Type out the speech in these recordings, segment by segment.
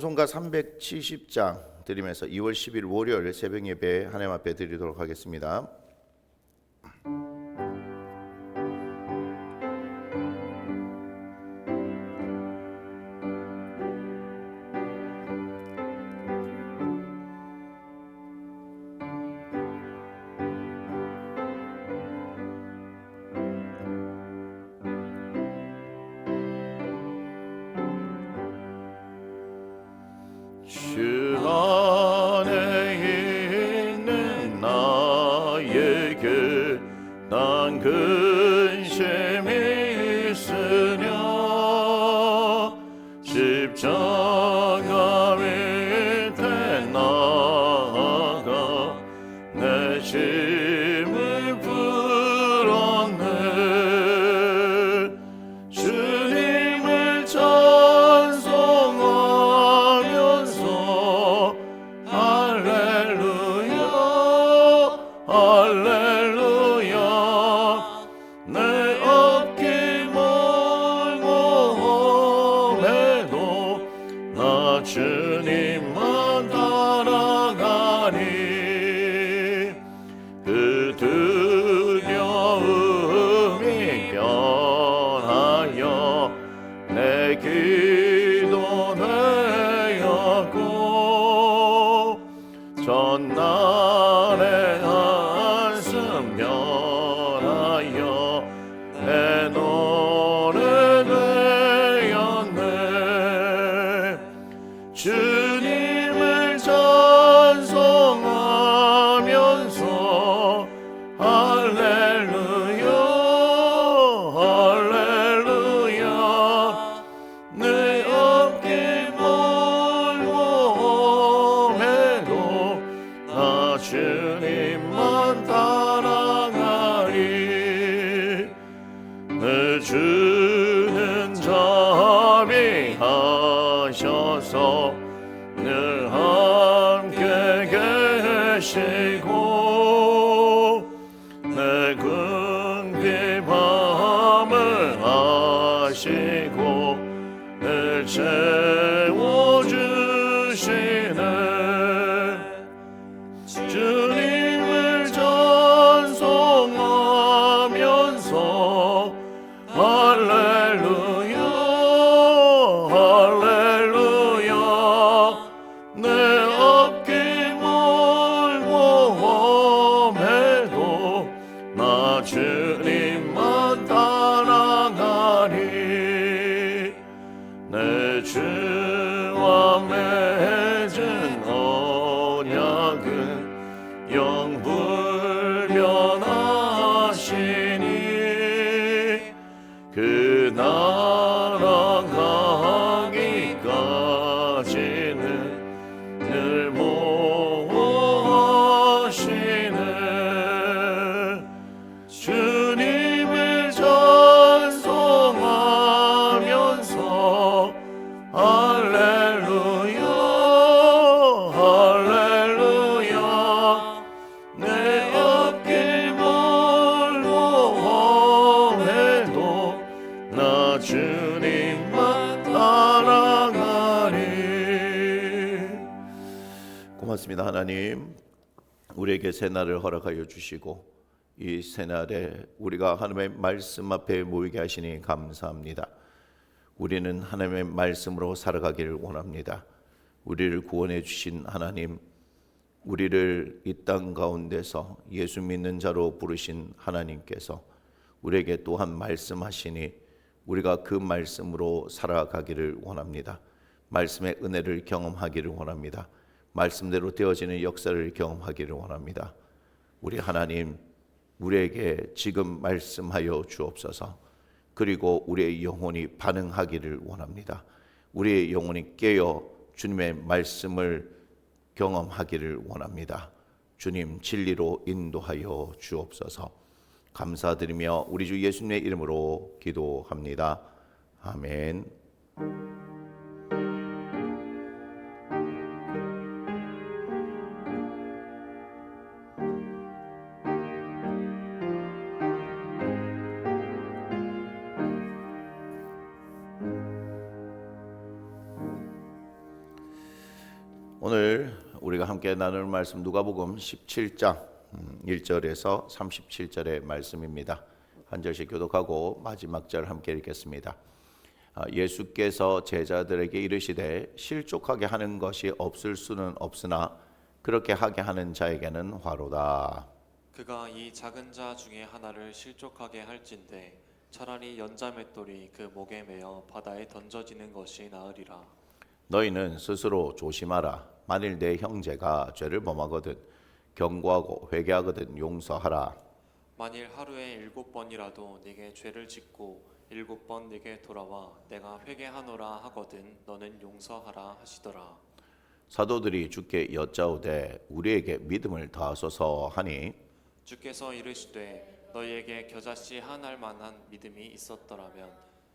찬송가 370장 드리면서 2월 10일 월요일 새벽 예배 하나님 앞에 드리도록 하겠습니다. 주 안에 있는 나에게 난 근심이 있으랴 십자가 밑에 나아가 내 짐을 풀었네 주님을 찬송하면서 할렐루야 할렐루야 내 앞길 멀고 험해도 나 주님만 따라가니 그 두려움이 변하여 내 기도 되었고 전날의 한숨 변하여 내 노래 되었네 주님을 찬송하면서 할렐루야 할렐루야 내 앞길 멀고 험해도 나 주님만 따라가리 내 주는 자비하셔서 늘 함께 계시고 내 궁핍함을 아시고 늘 채워주시네 주님을 찬송하면서 할렐루야 할렐루야 내 앞길 멀고 험해도 나 주님만 따라가리 내 주와 맺은 언약은 영불변하시니 그 나라 가기까지는 늘 보호하시네 주님을 찬송하면서 할렐루야 할렐루야 내 앞길 멀고 험해도 나 주님만 따라가리. 고맙습니다. 하나님 우리에게 새날을 허락하여 주시고 이 새날에 우리가 하나님의 말씀 앞에 모이게 하시니 감사합니다. 우리는 하나님의 말씀으로 살아가기를 원합니다. 우리를 구원해 주신 하나님, 우리를 이 땅 가운데서 예수 믿는 자로 부르신 하나님께서 우리에게 또한 말씀하시니 우리가 그 말씀으로 살아가기를 원합니다. 말씀의 은혜를 경험하기를 원합니다. 말씀대로 되어지는 역사를 경험하기를 원합니다. 우리 하나님, 우리에게 지금 말씀하여 주옵소서. 그리고 우리의 영혼이 반응하기를 원합니다. 우리의 영혼이 깨어 주님의 말씀을 경험하기를 원합니다. 주님 진리로 인도하여 주옵소서. 감사드리며 우리 주 예수님의 이름으로 기도합니다. 아멘. 오늘 우리가 함께 나눌 말씀 누가복음 17장 1절에서 37절의 말씀입니다. 한 절씩 교독하고 마지막 절 함께 읽겠습니다. 예수께서 제자들에게 이르시되 실족하게 하는 것이 없을 수는 없으나 그렇게 하게 하는 자에게는 화로다. 그가 이 작은 자 중에 하나를 실족하게 할진대 차라리 연자맷돌이 그 목에 매어 바다에 던져지는 것이 나으리라. 너희는 스스로 조심하라. 만일 내 형제가 죄를 범하거든 경고하고 회개하거든 용서하라. 만일 하루에 7번이라도 네게 죄를 짓고 7번 네게 돌아와 내가 회개하노라 하거든 너는 용서하라 하시더라. 사도들이 주께 여짜오되 우리에게 믿음을 더하소서 하니 주께서 이르시되 너희에게 겨자씨 하나할 만한 믿음이 있었더라면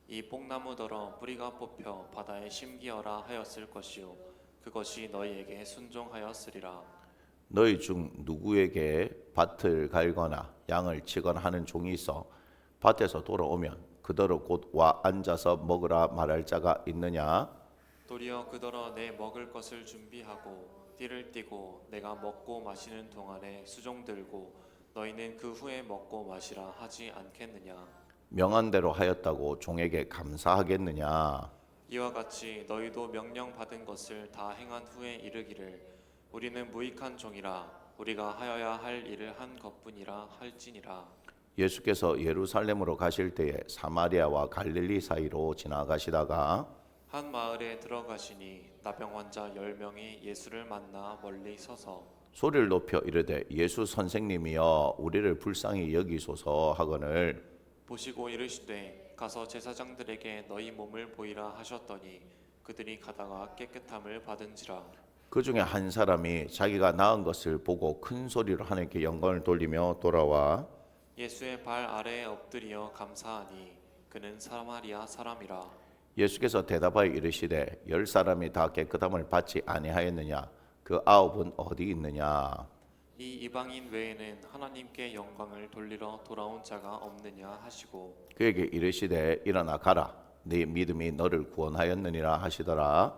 이 뽕나무더러 뿌리가 뽑혀 바다에 심기어라 하였을 것이요 그것이 너희에게 순종하였으리라. 너희 중 누구에게 밭을 갈거나 양을 치거나 하는 종이 있어 밭에서 돌아오면 그더러 곧 와 앉아서 먹으라 말할 자가 있느냐? 도리어 그더러 내 먹을 것을 준비하고 띠를 띠고 내가 먹고 마시는 동안에 수종 들고 너희는 그 후에 먹고 마시라 하지 않겠느냐? 명한 대로 하였다고 종에게 감사하겠느냐? 이와 같이 너희도 명령 받은 것을 다 행한 후에 이르기를 우리는 무익한 종이라 우리가 하여야 할 일을 한 것뿐이라 할지니라. 예수께서 예루살렘으로 가실 때에 사마리아와 갈릴리 사이로 지나가시다가 한 마을에 들어가시니 나병 환자 10명이 예수를 만나 멀리 서서 소리를 높여 이르되 예수 선생님이여 우리를 불쌍히 여기소서 하거늘 보시고 이르시되 가서 제사장들에게 너희 몸을 보이라 하셨더니 그들이 가다가 깨끗함을 받은지라. 그 중에 한 사람이 자기가 나은 것을 보고 큰 소리로 하나님께 영광을 돌리며 돌아와 예수의 발 아래에 엎드려 감사하니 그는 사마리아 사람이라. 예수께서 대답하여 이르시되 10사람이 다 깨끗함을 받지 아니하였느냐? 그 9은 어디 있느냐? 이 이방인 외에는 하나님께 영광을 돌리러 돌아온 자가 없느냐 하시고 그에게 이르시되 일어나 가라 네 믿음이 너를 구원하였느니라 하시더라.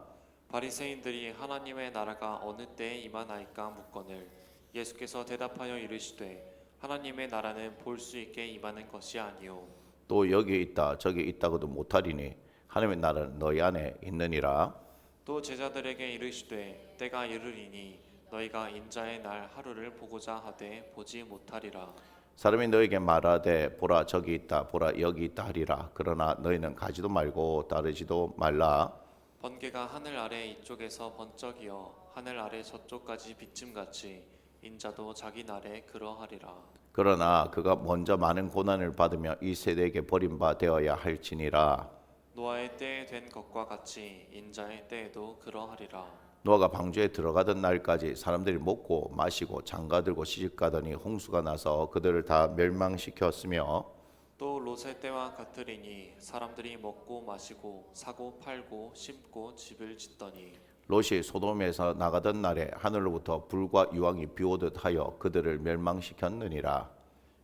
바리새인들이 하나님의 나라가 어느 때에 임하나이까 묻거늘 예수께서 대답하여 이르시되 하나님의 나라는 볼 수 있게 임하는 것이 아니요 또 여기 있다 저기 있다고도 못하리니 하나님의 나라는 너희 안에 있느니라. 또 제자들에게 이르시되 때가 이르리니 너희가 인자의 날 하루를 보고자 하되 보지 못하리라. 사람이 너에게 말하되 보라 저기 있다 보라 여기 있다 하리라. 그러나 너희는 가지도 말고 따르지도 말라. 번개가 하늘 아래 이쪽에서 번쩍이어 하늘 아래 저쪽까지 비침같이 인자도 자기 날에 그러하리라. 그러나 그가 먼저 많은 고난을 받으며 이 세대에게 버림바 되어야 할지니라. 노아의 때에 된 것과 같이 인자의 때에도 그러하리라. 노아가 방주에 들어가던 날까지 사람들이 먹고 마시고 장가들고 시집가더니 홍수가 나서 그들을 다 멸망시켰으며 또 롯의 때와 같으리니 사람들이 먹고 마시고 사고 팔고 심고 집을 짓더니 롯이 소돔에서 나가던 날에 하늘로부터 불과 유황이 비오듯 하여 그들을 멸망시켰느니라.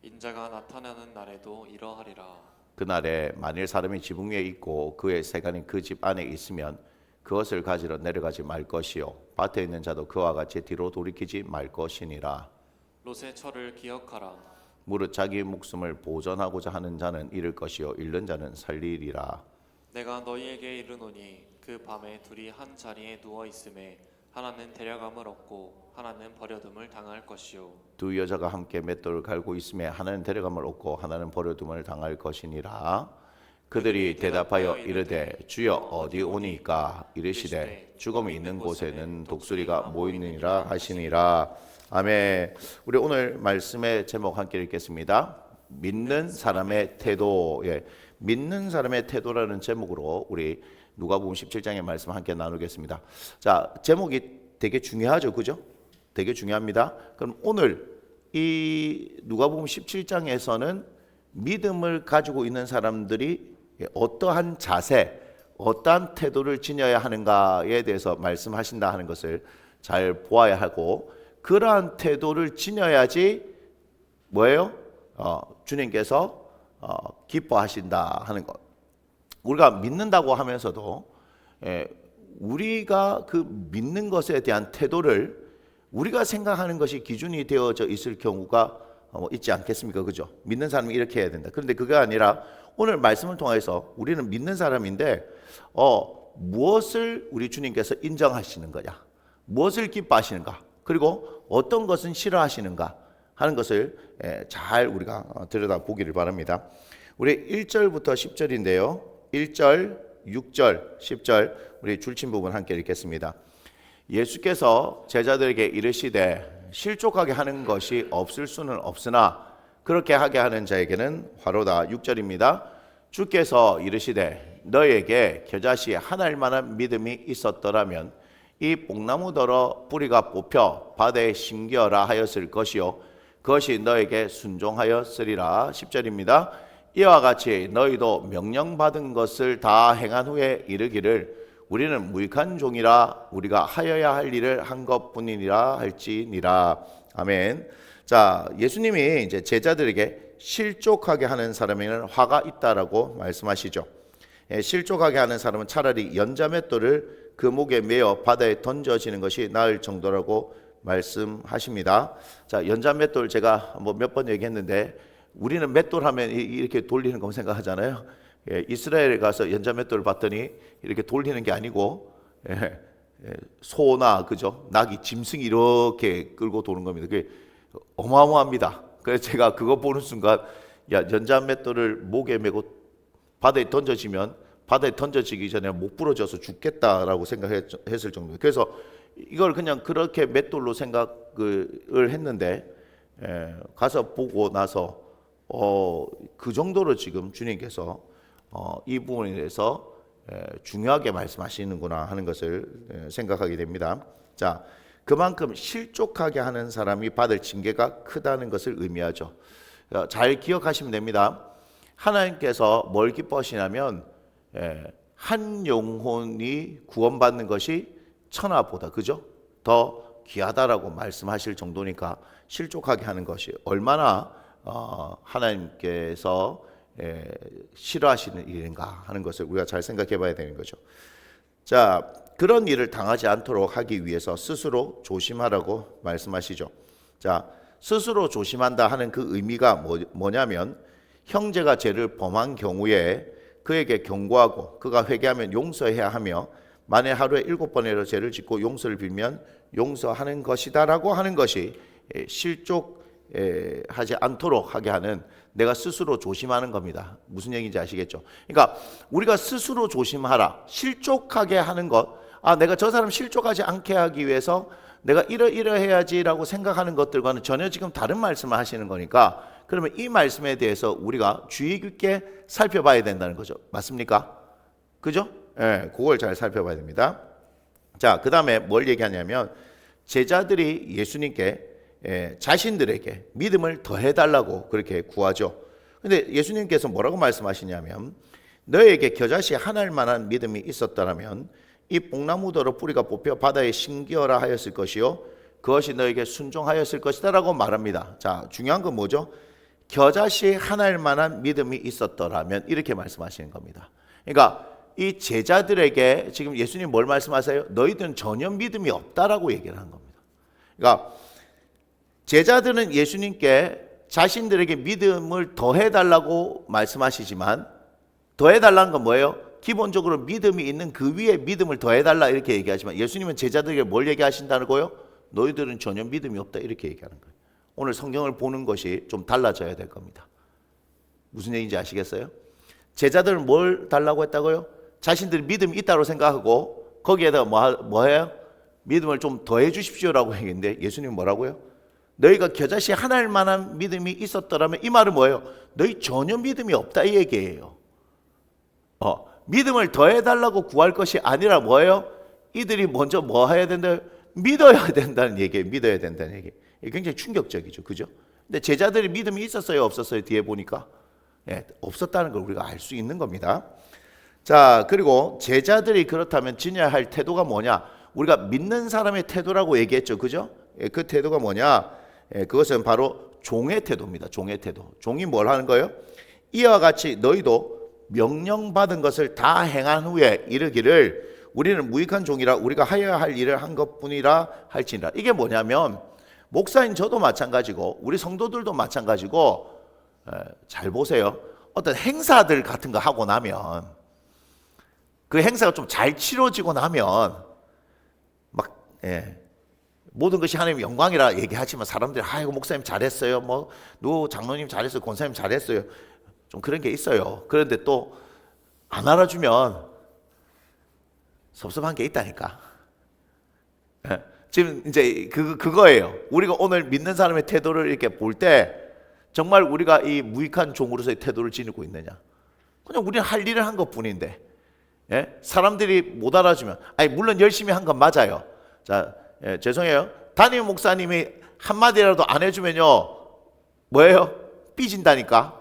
인자가 나타나는 날에도 이러하리라. 그날에 만일 사람이 지붕 위에 있고 그의 세간이 그 집 안에 있으면 그것을 가지러 내려가지 말 것이요 밭에 있는 자도 그와 같이 뒤로 돌이키지 말 것이니라. 롯의 철을 기억하라. 무릇 자기 목숨을 보전하고자 하는 자는 잃을 것이요 잃는 자는 살리리라. 내가 너희에게 이르노니 그 밤에 둘이 한 자리에 누워 있음에 하나는 데려감을 얻고 하나는 버려둠을 당할 것이요 두 여자가 함께 맷돌을 갈고 있음에 하나는 데려감을 얻고 하나는 버려둠을 당할 것이니라. 그들이 대답하여 이르되 주여 어디 오니까? 이르시되 죽음이 있는 곳에는 독수리가 모이느니라 하시니라. 아멘. 우리 오늘 말씀의 제목 함께 읽겠습니다. 믿는 사람의 태도. 믿는 사람의 태도라는 제목으로 우리 누가복음 17장의 말씀 함께 나누겠습니다. 자, 제목이 되게 중요하죠, 그죠? 되게 중요합니다. 그럼 오늘 이 누가복음 17장에서는 믿음을 가지고 있는 사람들이 어떠한 자세, 어떠한 태도를 지녀야 하는가에 대해서 말씀하신다 하는 것을 잘 보아야 하고 그러한 태도를 지녀야지 뭐예요? 주님께서 기뻐하신다 하는 것. 우리가 믿는다고 하면서도 우리가 그 믿는 것에 대한 태도를 우리가 생각하는 것이 기준이 되어져 있을 경우가 있지 않겠습니까? 그죠? 믿는 사람이 이렇게 해야 된다. 그런데 그게 아니라 오늘 말씀을 통해서 우리는 믿는 사람인데 무엇을 우리 주님께서 인정하시는 거냐? 무엇을 기뻐하시는가? 그리고 어떤 것은 싫어하시는가? 하는 것을 잘 우리가 들여다보기를 바랍니다. 우리 1절부터 10절인데요. 1절, 6절, 10절 우리 줄친 부분 함께 읽겠습니다. 예수께서 제자들에게 이르시되 실족하게 하는 것이 없을 수는 없으나 그렇게 하게 하는 자에게는 화로다. 6절입니다. 주께서 이르시되 너에게 겨자씨 하나일 만한 믿음이 있었더라면 이 뽕나무더러 뿌리가 뽑혀 바다에 심기어라 하였을 것이요 그것이 너에게 순종하였으리라. 10절입니다. 이와 같이 너희도 명령받은 것을 다 행한 후에 이르기를 우리는 무익한 종이라 우리가 하여야 할 일을 한 것뿐이니라 할지니라. 아멘. 자, 예수님이 이제 제자들에게 실족하게 하는 사람에는 화가 있다라고 말씀하시죠. 실족하게 하는 사람은 차라리 연자맷돌을 그 목에 매어 바다에 던져지는 것이 나을 정도라고 말씀하십니다. 자, 연자맷돌 제가 몇 번 얘기했는데 우리는 맷돌 하면 이렇게 돌리는 거 생각하잖아요. 이스라엘에 가서 연자맷돌을 봤더니 이렇게 돌리는 게 아니고 소나 그죠? 낙이 짐승이 이렇게 끌고 도는 겁니다. 그게 어마어마합니다. 그래서 제가 그거 보는 순간 연자맷돌을 목에 메고 바다에 던져지면 바다에 던져지기 전에 목 부러져서 죽겠다라고 생각했을 정도예요. 그래서 이걸 그냥 그렇게 맷돌로 생각을 했는데 가서 보고 나서 그 정도로 지금 주님께서 이 부분에 대해서 중요하게 말씀하시는구나 하는 것을 생각하게 됩니다. 자, 그만큼 실족하게 하는 사람이 받을 징계가 크다는 것을 의미하죠. 잘 기억하시면 됩니다. 하나님께서 뭘 기뻐하시냐면 한 영혼이 구원받는 것이 천하보다 그죠? 더 귀하다라고 말씀하실 정도니까 실족하게 하는 것이 얼마나 하나님께서 싫어하시는 일인가 하는 것을 우리가 잘 생각해 봐야 되는 거죠. 자, 그런 일을 당하지 않도록 하기 위해서 스스로 조심하라고 말씀하시죠. 자, 스스로 조심한다 하는 그 의미가 뭐냐면 형제가 죄를 범한 경우에 그에게 경고하고 그가 회개하면 용서해야 하며 만에 하루에 7번이라도 죄를 짓고 용서를 빌면 용서하는 것이다라고 하는 것이 실족하지 않도록 하게 하는 내가 스스로 조심하는 겁니다. 무슨 얘기인지 아시겠죠? 그러니까 우리가 스스로 조심하라. 실족하게 하는 것. 내가 저 사람 실족하지 않게 하기 위해서 내가 이러해야지라고 생각하는 것들과는 전혀 지금 다른 말씀을 하시는 거니까 그러면 이 말씀에 대해서 우리가 주의 깊게 살펴봐야 된다는 거죠. 맞습니까? 그죠? 그걸 잘 살펴봐야 됩니다. 자, 그 다음에 뭘 얘기하냐면 제자들이 예수님께 자신들에게 믿음을 더해달라고 그렇게 구하죠. 근데 예수님께서 뭐라고 말씀하시냐면 너에게 겨자씨 하나일 만한 믿음이 있었더라면 이 뽕나무더러 뿌리가 뽑혀 바다에 심기어라 하였을 것이요 그것이 너에게 순종하였을 것이다 라고 말합니다. 자, 중요한 건 뭐죠? 겨자씨 하나일 만한 믿음이 있었더라면 이렇게 말씀하시는 겁니다. 그러니까 이 제자들에게 지금 예수님 뭘 말씀하세요? 너희들은 전혀 믿음이 없다라고 얘기를 한 겁니다. 그러니까 제자들은 예수님께 자신들에게 믿음을 더해달라고 말씀하시지만 더해달라는 건 뭐예요? 기본적으로 믿음이 있는 그 위에 믿음을 더해달라 이렇게 얘기하지만 예수님은 제자들에게 뭘 얘기하신다는 거예요? 너희들은 전혀 믿음이 없다 이렇게 얘기하는 거예요. 오늘 성경을 보는 것이 좀 달라져야 될 겁니다. 무슨 얘기인지 아시겠어요? 제자들은 뭘 달라고 했다고요? 자신들이 믿음이 있다고 생각하고 거기에다가 뭐해요? 믿음을 좀 더해 주십시오라고 얘기했는데 예수님은 뭐라고요? 너희가 겨자씨 하나일 만한 믿음이 있었더라면 이 말은 뭐예요? 너희 전혀 믿음이 없다 이 얘기예요. 믿음을 더해달라고 구할 것이 아니라 뭐예요? 이들이 먼저 뭐 해야 된다? 믿어야 된다는 얘기예요. 믿어야 된다는 얘기. 굉장히 충격적이죠. 그죠? 근데 제자들이 믿음이 있었어요? 없었어요? 뒤에 보니까 없었다는 걸 우리가 알 수 있는 겁니다. 자, 그리고 제자들이 그렇다면 지녀야 할 태도가 뭐냐? 우리가 믿는 사람의 태도라고 얘기했죠. 그죠? 그 태도가 뭐냐? 그것은 바로 종의 태도입니다. 종의 태도. 종이 뭘 하는 거예요? 이와 같이 너희도 명령받은 것을 다 행한 후에 이르기를 우리는 무익한 종이라 우리가 하여야 할 일을 한 것뿐이라 할지니라. 이게 뭐냐면 목사인 저도 마찬가지고 우리 성도들도 마찬가지고 잘 보세요. 어떤 행사들 같은 거 하고 나면 그 행사가 좀 잘 치러지고 나면 막 모든 것이 하나님의 영광이라 얘기하지만 사람들이 아이고 목사님 잘했어요. 뭐 누구 장로님 잘했어요. 권사님 잘했어요. 좀 그런 게 있어요. 그런데 또 안 알아주면 섭섭한 게 있다니까. 지금 이제 그거예요. 우리가 오늘 믿는 사람의 태도를 이렇게 볼 때 정말 우리가 이 무익한 종으로서의 태도를 지니고 있느냐. 그냥 우리는 할 일을 한 것뿐인데 사람들이 못 알아주면 물론 열심히 한 건 맞아요. 자, 죄송해요. 담임 목사님이 한마디라도 안 해주면요 뭐예요? 삐진다니까.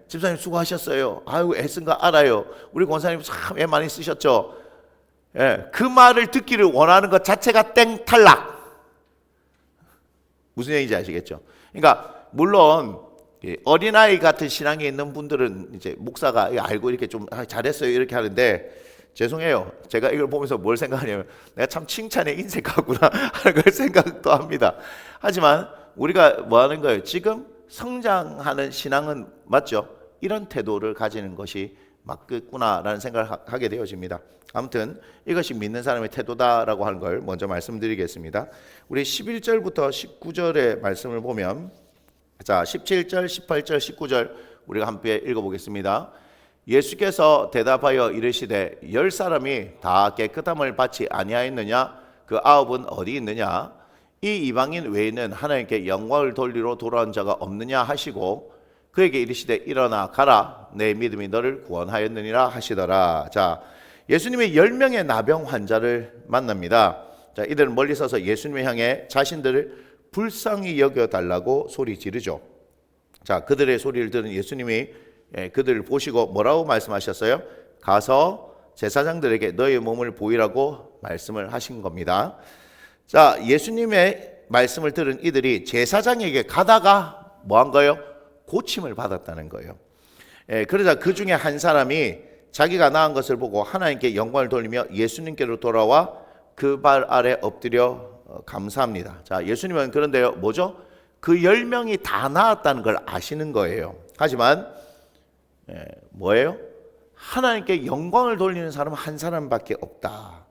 집사님 수고하셨어요. 아유 애쓴 거 알아요. 우리 권사님 참 애 많이 쓰셨죠. 그 말을 듣기를 원하는 것 자체가 땡 탈락. 무슨 얘기인지 아시겠죠? 그러니까 물론 어린아이 같은 신앙에 있는 분들은 이제 목사가 알고 이렇게 좀 잘했어요 이렇게 하는데 죄송해요. 제가 이걸 보면서 뭘 생각하냐면 내가 참 칭찬의 인색하구나 하는 걸 생각도 합니다. 하지만 우리가 뭐 하는 거예요? 지금 성장하는 신앙은 맞죠? 이런 태도를 가지는 것이 맞겠구나라는 생각을 하게 되어집니다. 아무튼 이것이 믿는 사람의 태도다라고 하는 걸 먼저 말씀드리겠습니다. 우리 11절부터 19절의 말씀을 보면 자 17절, 18절, 19절 우리가 함께 읽어보겠습니다. 예수께서 대답하여 이르시되 10사람이 다 깨끗함을 받지 아니하였느냐? 그 9은 어디 있느냐? 이 이방인 외에는 하나님께 영광을 돌리러 돌아온 자가 없느냐 하시고 그에게 이르시되 일어나 가라 내 믿음이 너를 구원하였느니라 하시더라. 자, 예수님이 10명의 나병 환자를 만납니다. 자, 이들은 멀리 서서 예수님을 향해 자신들을 불쌍히 여겨달라고 소리 지르죠. 자, 그들의 소리를 들은 예수님이 그들을 보시고 뭐라고 말씀하셨어요? 가서 제사장들에게 너의 몸을 보이라고 말씀을 하신 겁니다. 자, 예수님의 말씀을 들은 이들이 제사장에게 가다가 뭐 한 거예요? 고침을 받았다는 거예요. 그러자 그 중에 한 사람이 자기가 나은 것을 보고 하나님께 영광을 돌리며 예수님께로 돌아와 그 발 아래 엎드려 감사합니다. 자, 예수님은 그런데요, 뭐죠? 그 10명이 다 나았다는 걸 아시는 거예요. 하지만 뭐예요? 하나님께 영광을 돌리는 사람은 한 사람밖에 없다.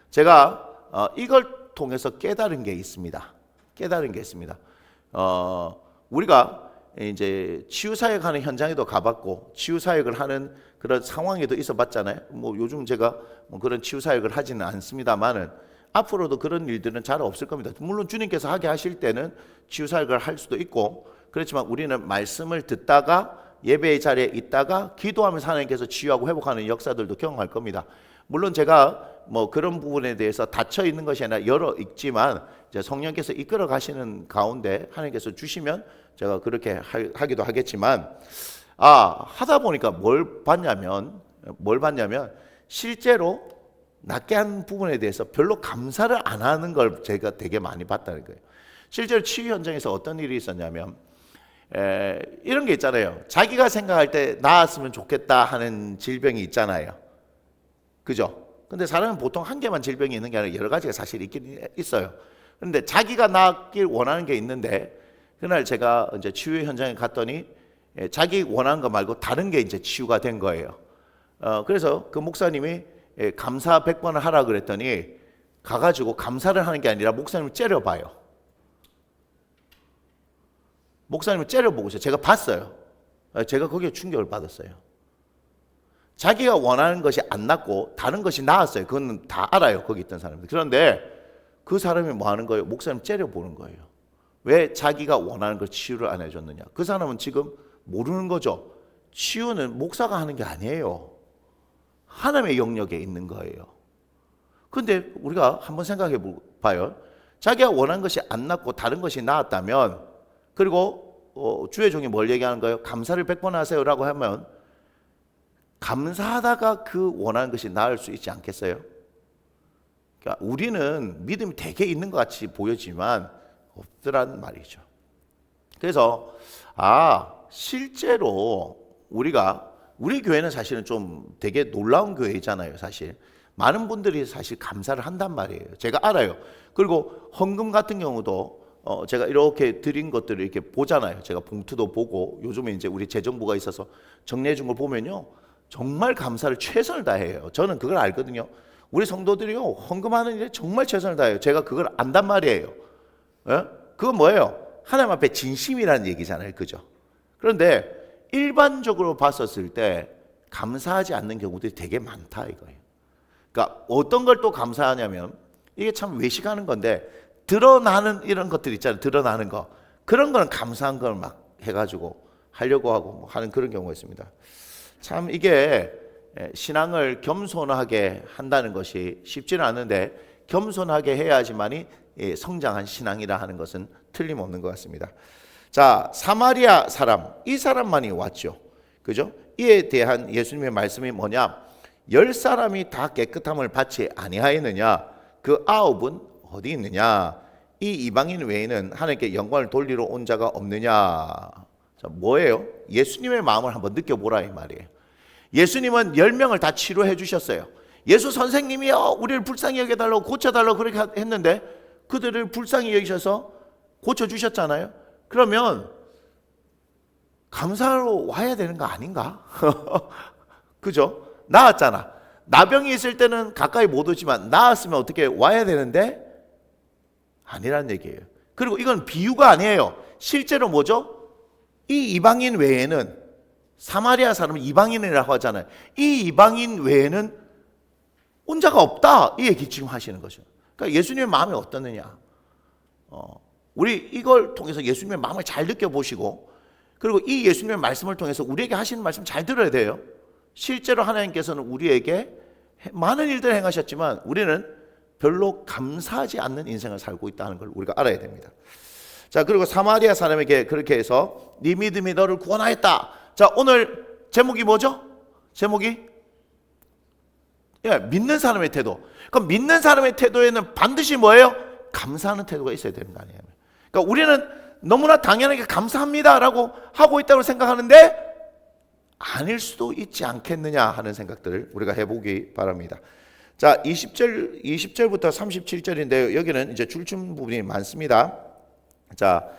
제가 이걸 통해서 깨달은 게 있습니다. 우리가 이제 치유사역 하는 현장에도 가봤고 치유사역을 하는 그런 상황에도 있어봤잖아요. 뭐 요즘 제가 뭐 그런 치유사역을 하지는 않습니다만은 앞으로도 그런 일들은 잘 없을 겁니다. 물론 주님께서 하게 하실 때는 치유사역을 할 수도 있고 그렇지만 우리는 말씀을 듣다가 예배의 자리에 있다가 기도하면서 하나님께서 치유하고 회복하는 역사들도 경험할 겁니다. 물론 제가 뭐 그런 부분에 대해서 닫혀 있는 것이 아니라 열어 있지만 이제 성령께서 이끌어 가시는 가운데 하나님께서 주시면 제가 그렇게 하기도 하겠지만 하다 보니까 뭘 봤냐면 실제로 낫게 한 부분에 대해서 별로 감사를 안 하는 걸 제가 되게 많이 봤다는 거예요. 실제로 치유 현장에서 어떤 일이 있었냐면 이런 게 있잖아요. 자기가 생각할 때 나았으면 좋겠다 하는 질병이 있잖아요. 그죠? 근데 사람은 보통 한 개만 질병이 있는 게 아니라 여러 가지가 사실 있긴 있어요. 그런데 자기가 낫길 원하는 게 있는데 그날 제가 이제 치유 현장에 갔더니 자기 원하는 거 말고 다른 게 이제 치유가 된 거예요. 그래서 그 목사님이 감사 100번을 하라 그랬더니 가가지고 감사를 하는 게 아니라 목사님을 째려봐요. 목사님을 째려보고 있어요. 제가 봤어요. 제가 거기에 충격을 받았어요. 자기가 원하는 것이 안 낫고 다른 것이 나았어요. 그건 다 알아요. 거기 있던 사람들. 그런데 그 사람이 뭐 하는 거예요? 목사님 째려보는 거예요. 왜 자기가 원하는 걸 치유를 안 해줬느냐? 그 사람은 지금 모르는 거죠. 치유는 목사가 하는 게 아니에요. 하나님의 영역에 있는 거예요. 그런데 우리가 한번 생각해 봐요. 자기가 원하는 것이 안 낫고 다른 것이 나았다면 그리고 주의 종이 뭘 얘기하는 거예요? 감사를 100번 하세요라고 하면 감사하다가 그 원하는 것이 나을 수 있지 않겠어요? 그러니까 우리는 믿음이 되게 있는 것 같이 보여지만 없더란 말이죠. 그래서 실제로 우리가 우리 교회는 사실은 좀 되게 놀라운 교회잖아요. 사실 많은 분들이 사실 감사를 한단 말이에요. 제가 알아요. 그리고 헌금 같은 경우도 제가 이렇게 드린 것들을 이렇게 보잖아요. 제가 봉투도 보고 요즘에 이제 우리 재정부가 있어서 정리해 준 걸 보면요, 정말 감사를 최선을 다해요. 저는 그걸 알거든요. 우리 성도들이요, 헌금하는 일에 정말 최선을 다해요. 제가 그걸 안단 말이에요. 예? 그건 뭐예요? 하나님 앞에 진심이라는 얘기잖아요. 그죠? 그런데 일반적으로 봤었을 때 감사하지 않는 경우들이 되게 많다 이거예요. 그러니까 어떤 걸 또 감사하냐면, 이게 참 외식하는 건데, 드러나는 이런 것들 있잖아요. 드러나는 거. 그런 거는 감사한 걸 막 해가지고 하려고 하고 뭐 하는 그런 경우가 있습니다. 참 이게 신앙을 겸손하게 한다는 것이 쉽지는 않은데, 겸손하게 해야지만이 성장한 신앙이라 하는 것은 틀림없는 것 같습니다. 자, 사마리아 사람, 이 사람만이 왔죠. 그죠? 이에 대한 예수님의 말씀이 뭐냐? 10사람이 다 깨끗함을 받지 아니하였느냐? 그 9은 어디 있느냐? 이 이방인 외에는 하나님께 영광을 돌리러 온 자가 없느냐? 자, 뭐예요? 예수님의 마음을 한번 느껴보라 이 말이에요. 예수님은 10명을 다 치료해 주셨어요. 예수 선생님이요, 우리를 불쌍히 여겨달라고 고쳐달라고 그렇게 했는데 그들을 불쌍히 여기셔서 고쳐주셨잖아요. 그러면 감사하러 와야 되는 거 아닌가? 그죠? 나았잖아. 나병이 있을 때는 가까이 못 오지만 나았으면 어떻게 와야 되는데 아니란 얘기예요. 그리고 이건 비유가 아니에요. 실제로 뭐죠? 이 이방인 외에는, 사마리아 사람은 이방인이라고 하잖아요. 이 이방인 외에는 온 자가 없다, 이 얘기 지금 하시는 거죠. 그러니까 예수님의 마음이 어떻느냐, 우리 이걸 통해서 예수님의 마음을 잘 느껴보시고, 그리고 이 예수님의 말씀을 통해서 우리에게 하시는 말씀 잘 들어야 돼요. 실제로 하나님께서는 우리에게 많은 일들을 행하셨지만 우리는 별로 감사하지 않는 인생을 살고 있다는 걸 우리가 알아야 됩니다. 자, 그리고 사마리아 사람에게 그렇게 해서 네 믿음이 너를 구원하였다. 자, 오늘 제목이 뭐죠? 제목이 믿는 사람의 태도. 그럼 믿는 사람의 태도에는 반드시 뭐예요? 감사하는 태도가 있어야 되는 거 아니에요. 그러니까 우리는 너무나 당연하게 감사합니다라고 하고 있다고 생각하는데 아닐 수도 있지 않겠느냐 하는 생각들을 우리가 해보기 바랍니다. 자, 20절부터 37절인데요. 여기는 이제 줄춤 부분이 많습니다. 자,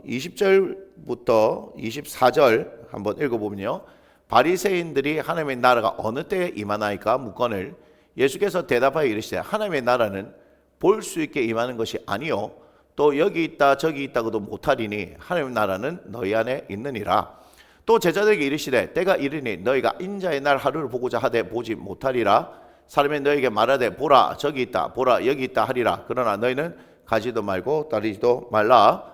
20절부터 24절 한번 읽어보면요. 바리새인들이 하나님의 나라가 어느 때에 임하나이까 묻거늘 예수께서 대답하여 이르시되 하나님의 나라는 볼 수 있게 임하는 것이 아니요 또 여기 있다 저기 있다고도 못하리니 하나님의 나라는 너희 안에 있느니라. 또 제자들에게 이르시되 때가 이르니 너희가 인자의 날 하루를 보고자 하되 보지 못하리라. 사람이 너희에게 말하되 보라 저기 있다 보라 여기 있다 하리라. 그러나 너희는 가지도 말고 따르지도 말라.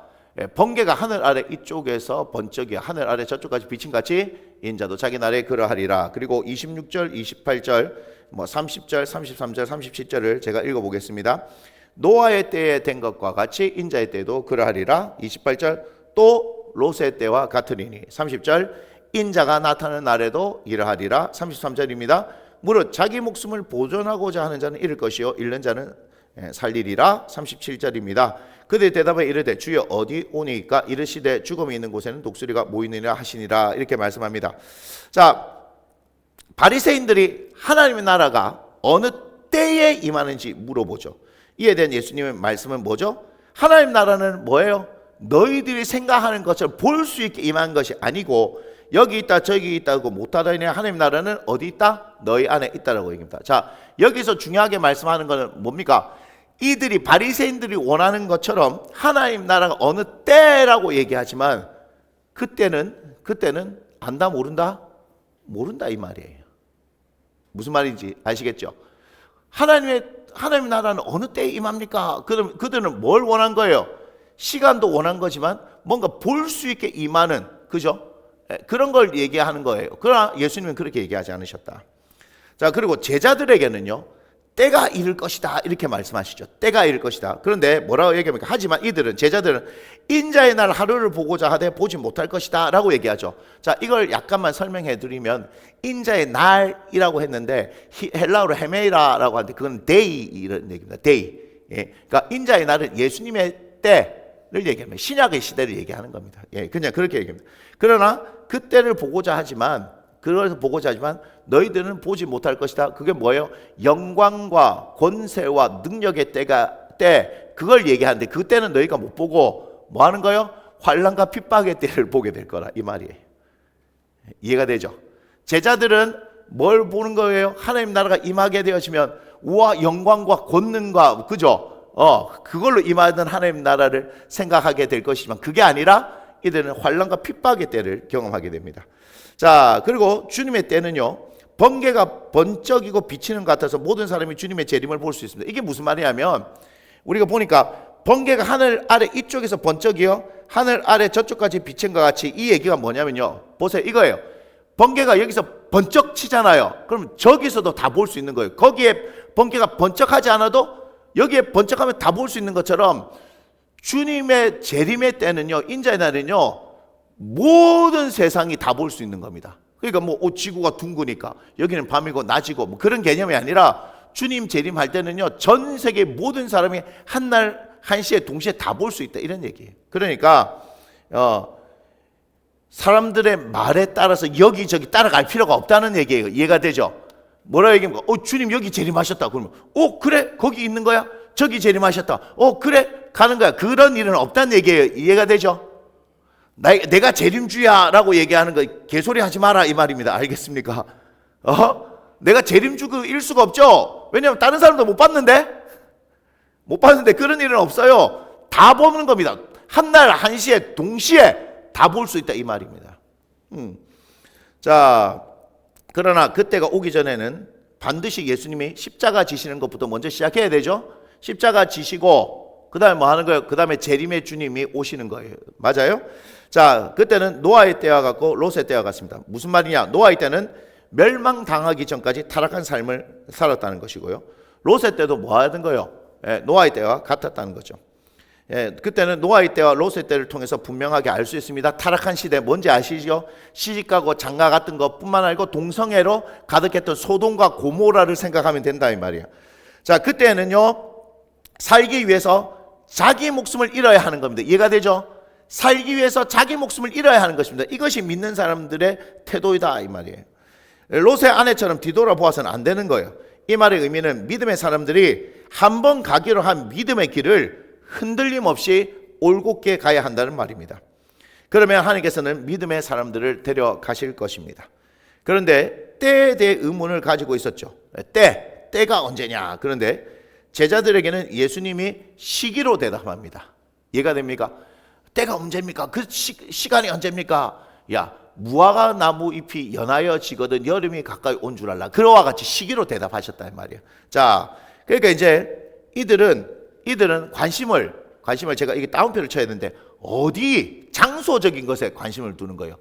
번개가 하늘 아래 이쪽에서 번쩍이 하늘 아래 저쪽까지 비친 같이 인자도 자기 나라에 그러하리라. 그리고 26절 28절 30절 33절 37절을 제가 읽어보겠습니다. 노아의 때에 된 것과 같이 인자의 때도 그러하리라. 28절 또 롯의 때와 같으리니. 30절 인자가 나타나는 날에도 이러하리라. 33절입니다. 무릇 자기 목숨을 보존하고자 하는 자는 잃을 것이요 잃는 자는 살리리라. 37절입니다. 그들이 대답하여 이르되 주여 어디 오니까 이르시되 죽음이 있는 곳에는 독수리가 모이느니라 하시니라. 이렇게 말씀합니다. 자, 바리새인들이 하나님의 나라가 어느 때에 임하는지 물어보죠. 이에 대한 예수님의 말씀은 뭐죠? 하나님 나라는 뭐예요? 너희들이 생각하는 것처럼 볼 수 있게 임한 것이 아니고 여기 있다 저기 있다고 못하다니 하나님 나라는 어디 있다? 너희 안에 있다라고 얘기합니다. 자, 여기서 중요하게 말씀하는 것은 뭡니까? 이들이 바리새인들이 원하는 것처럼 하나님 나라가 어느 때라고 얘기하지만 그때는 안다 모른다? 모른다 이 말이에요. 무슨 말인지 아시겠죠? 하나님 나라는 어느 때에 임합니까? 그들은 뭘 원한 거예요? 시간도 원한 거지만 뭔가 볼 수 있게 임하는, 그죠? 그런 걸 얘기하는 거예요. 그러나 예수님은 그렇게 얘기하지 않으셨다. 자, 그리고 제자들에게는요, 때가 이를 것이다 이렇게 말씀하시죠. 때가 이를 것이다. 그런데 뭐라고 얘기합니까? 하지만 제자들은 인자의 날 하루를 보고자 하되 보지 못할 것이다 라고 얘기하죠. 자, 이걸 약간만 설명해 드리면 인자의 날이라고 했는데 헬라어로 헤메이라라고 하는데 그건 데이 이런 얘기입니다. 데이. 예. 그러니까 인자의 날은 예수님의 때, 얘기합니다. 신약의 시대를 얘기하는 겁니다. 예, 그냥 그렇게 얘기합니다. 그러나 그때를 보고자 하지만 너희들은 보지 못할 것이다. 그게 뭐예요? 영광과 권세와 능력의 때 그걸 얘기하는데 그때는 너희가 못 보고 뭐 하는 거예요? 환난과 핍박의 때를 보게 될 거라 이 말이에요. 이해가 되죠? 제자들은 뭘 보는 거예요? 하나님 나라가 임하게 되어지면 우와 영광과 권능과 그죠? 그걸로 임하는 하나님 나라를 생각하게 될 것이지만 그게 아니라 이들은 환난과 핍박의 때를 경험하게 됩니다. 자, 그리고 주님의 때는요, 번개가 번쩍이고 비치는 것 같아서 모든 사람이 주님의 재림을 볼 수 있습니다. 이게 무슨 말이냐면 우리가 보니까 번개가 하늘 아래 이쪽에서 번쩍이요, 하늘 아래 저쪽까지 비친 것 같이 이 얘기가 뭐냐면요, 보세요, 이거예요. 번개가 여기서 번쩍 치잖아요. 그럼 저기서도 다 볼 수 있는 거예요. 거기에 번개가 번쩍하지 않아도 여기에 번쩍하면 다 볼 수 있는 것처럼 주님의 재림의 때는요, 인자의 날은요, 모든 세상이 다 볼 수 있는 겁니다. 그러니까 뭐 지구가 둥그니까 여기는 밤이고 낮이고 뭐 그런 개념이 아니라 주님 재림할 때는요, 전 세계 모든 사람이 한날 한시에 동시에 다 볼 수 있다 이런 얘기예요. 그러니까 사람들의 말에 따라서 여기저기 따라갈 필요가 없다는 얘기예요. 이해가 되죠? 뭐라 얘기합니까? 주님 여기 재림하셨다. 그러면 그래? 거기 있는 거야? 저기 재림하셨다. 그래? 가는 거야. 그런 일은 없다는 얘기예요. 이해가 되죠? 내가 재림주야 라고 얘기하는 거 개소리 하지 마라 이 말입니다. 알겠습니까? 내가 재림주일 수가 없죠. 왜냐하면 다른 사람도 못 봤는데 그런 일은 없어요. 다 보는 겁니다. 한날 한시에 동시에 다 볼 수 있다 이 말입니다. 자, 그러나 그때가 오기 전에는 반드시 예수님이 십자가 지시는 것부터 먼저 시작해야 되죠. 십자가 지시고 그 다음에 뭐 하는 거예요? 그 다음에 재림의 주님이 오시는 거예요. 맞아요? 자, 그때는 노아의 때와 같고 롯의 때와 같습니다. 무슨 말이냐? 노아의 때는 멸망당하기 전까지 타락한 삶을 살았다는 것이고요. 롯의 때도 뭐 하던 거예요? 노아의 때와 같았다는 거죠. 그때는 노아의 때와 롯의 때를 통해서 분명하게 알 수 있습니다. 타락한 시대 뭔지 아시죠? 시집가고 장가 같은 것뿐만 아니고 동성애로 가득했던 소돔과 고모라를 생각하면 된다 이 말이에요. 자, 그때는요, 살기 위해서 자기 목숨을 잃어야 하는 겁니다. 이해가 되죠? 살기 위해서 자기 목숨을 잃어야 하는 것입니다. 이것이 믿는 사람들의 태도이다 이 말이에요. 롯의 아내처럼 뒤돌아보아서는 안 되는 거예요. 이 말의 의미는 믿음의 사람들이 한 번 가기로 한 믿음의 길을 흔들림 없이 올곧게 가야 한다는 말입니다. 그러면 하나님께서는 믿음의 사람들을 데려가실 것입니다. 그런데 때에 대해 의문을 가지고 있었죠. 때가 언제냐? 그런데 제자들에게는 예수님이 시기로 대답합니다. 이해가 됩니까? 때가 언제입니까? 그 시간이 언제입니까? 야, 무화과 나무 잎이 연하여 지거든 여름이 가까이 온 줄 알라. 그와 같이 시기로 대답하셨단 말이에요. 자, 그러니까 이제 이들은 관심을 제가 이게 따옴표를 쳐야 되는데 어디 장소적인 것에 관심을 두는 거예요.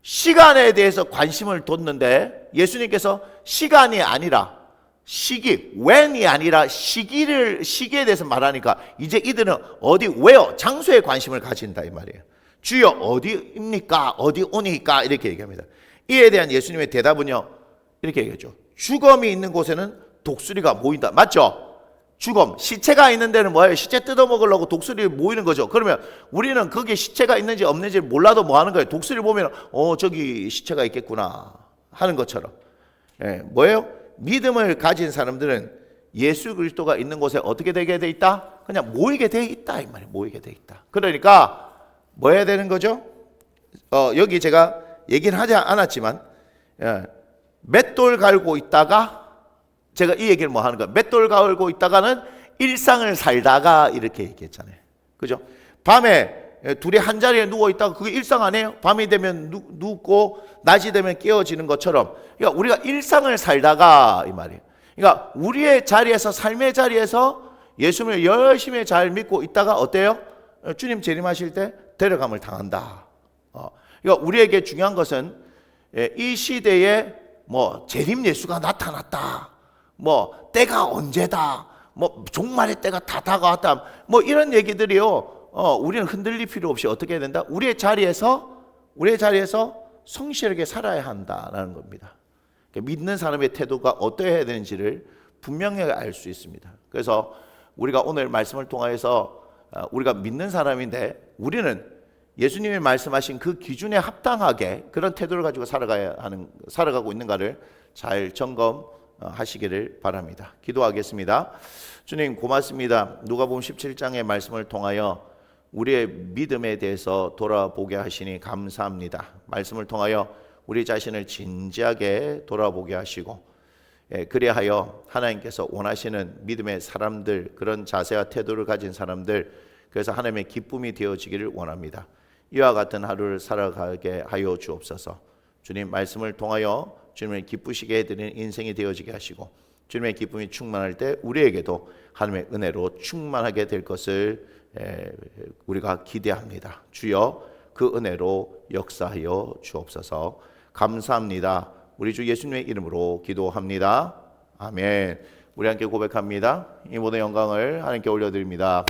시간에 대해서 관심을 뒀는데 예수님께서 시간이 아니라 시기, when이 아니라 시기에 대해서 말하니까 이제 이들은 어디, where, 장소에 관심을 가진다 이 말이에요. 주여 어디입니까? 어디 오니까? 이렇게 얘기합니다. 이에 대한 예수님의 대답은요, 이렇게 얘기하죠. 죽음이 있는 곳에는 독수리가 모인다. 맞죠? 죽음, 시체가 있는 데는 뭐예요? 시체 뜯어먹으려고 독수리 모이는 거죠. 그러면 우리는 거기에 시체가 있는지 없는지 몰라도 뭐 하는 거예요? 독수리 보면 저기 시체가 있겠구나 하는 것처럼. 뭐예요? 믿음을 가진 사람들은 예수 그리스도가 있는 곳에 어떻게 되게 돼 있다? 그냥 모이게 돼 있다 이 말이에요. 모이게 돼 있다. 그러니까 뭐 해야 되는 거죠? 여기 제가 얘기는 하지 않았지만 맷돌 갈고 있다가 제가 이 얘기를 뭐 하는 거야? 맷돌 갈고 있다가는 일상을 살다가 이렇게 얘기했잖아요. 그죠? 밤에 둘이 한 자리에 누워 있다가 그게 일상 아니에요? 밤이 되면 눕고 낮이 되면 깨어지는 것처럼 그러니까 우리가 일상을 살다가 이 말이에요. 그러니까 우리의 자리에서 삶의 자리에서 예수님을 열심히 잘 믿고 있다가 어때요? 주님 재림하실 때 데려감을 당한다. 그러니까 우리에게 중요한 것은 이 시대에 뭐 재림 예수가 나타났다. 뭐 때가 언제다. 뭐 종말의 때가 다 다가왔다. 뭐 이런 얘기들이요. 우리는 흔들릴 필요 없이 어떻게 해야 된다? 우리의 자리에서 성실하게 살아야 한다라는 겁니다. 믿는 사람의 태도가 어떠해야 되는지를 분명히 알 수 있습니다. 그래서 우리가 오늘 말씀을 통하여서 우리가 믿는 사람인데 우리는 예수님이 말씀하신 그 기준에 합당하게 그런 태도를 가지고 살아가고 있는가를 잘 점검하시기를 바랍니다. 기도하겠습니다. 주님 고맙습니다. 누가복음 17장의 말씀을 통하여 우리의 믿음에 대해서 돌아보게 하시니 감사합니다. 말씀을 통하여 우리 자신을 진지하게 돌아보게 하시고 그리하여 하나님께서 원하시는 믿음의 사람들, 그런 자세와 태도를 가진 사람들, 그래서 하나님의 기쁨이 되어지기를 원합니다. 이와 같은 하루를 살아가게 하여 주옵소서. 주님 말씀을 통하여 주님을 기쁘시게 해드리는 인생이 되어지게 하시고 주님의 기쁨이 충만할 때 우리에게도 하나님의 은혜로 충만하게 될 것을 우리가 기대합니다. 주여 그 은혜로 역사하여 주옵소서. 감사합니다. 우리 주 예수님의 이름으로 기도합니다. 아멘. 우리 함께 고백합니다. 이 모든 영광을 하나님께 올려드립니다.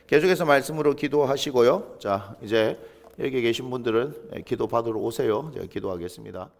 계속해서 말씀으로 기도하시고요. 자, 이제 여기 계신 분들은 기도 받으러 오세요. 제가 기도하겠습니다.